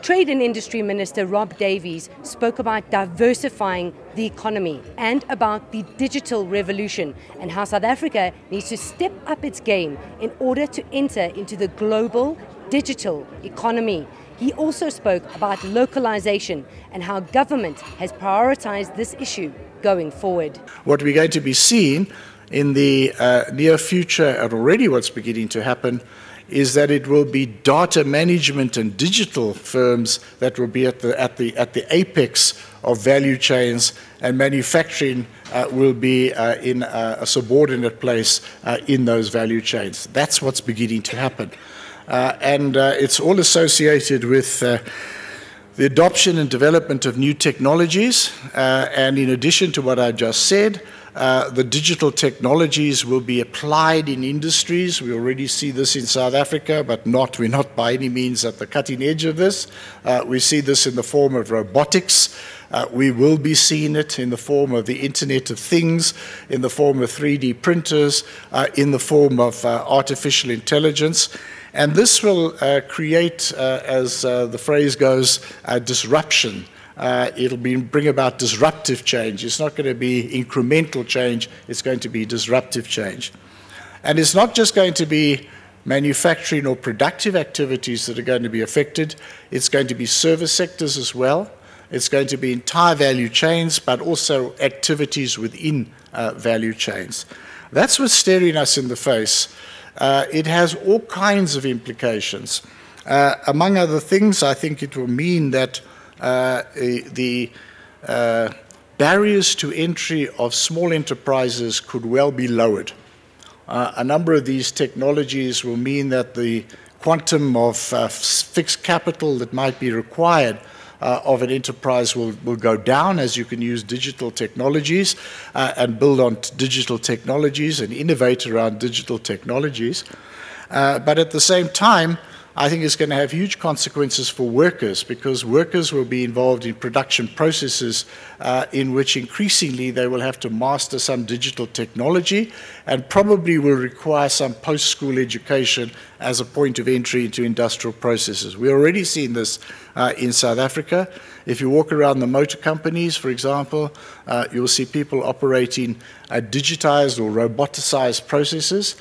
Trade and Industry Minister Rob Davies spoke about diversifying the economy and about the digital revolution and how South Africa needs to step up its game in order to enter into the global digital economy. He also spoke about localization and how government has prioritized this issue going forward. What we're going to be seeing in the near future, and already what's beginning to happen, is that it will be data management and digital firms that will be at the apex of value chains, and manufacturing will be in a subordinate place in those value chains. That's what's beginning to happen. And it's all associated with the adoption and development of new technologies, and in addition to what I just said, the digital technologies will be applied in industries. We already see this in South Africa, but we're not by any means at the cutting edge of this. We see this in the form of robotics. We will be seeing it in the form of the Internet of Things, in the form of 3D printers, in the form of artificial intelligence. And this will create, as the phrase goes, disruption. It'll bring about disruptive change. It's not going to be incremental change, it's going to be disruptive change. And it's not just going to be manufacturing or productive activities that are going to be affected, it's going to be service sectors as well. It's going to be entire value chains, but also activities within value chains. That's what's staring us in the face. It has all kinds of implications. Among other things, I think it will mean that the barriers to entry of small enterprises could well be lowered. A number of these technologies will mean that the quantum of fixed capital that might be required of an enterprise will go down, as you can use digital technologies and build on digital technologies and innovate around digital technologies. But at the same time, I think it's going to have huge consequences for workers, because workers will be involved in production processes in which increasingly they will have to master some digital technology and probably will require some post-school education as a point of entry into industrial processes. We're already seeing this in South Africa. If you walk around the motor companies, for example, you'll see people operating digitized or roboticized processes.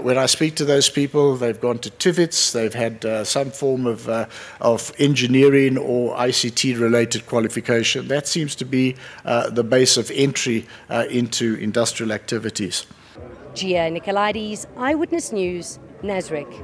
When I speak to those people, they've gone to TVETs, they've had some form of engineering or ICT-related qualification. That seems to be the base of entry into industrial activities. Gia Nicolaides, Eyewitness News, Nasrec.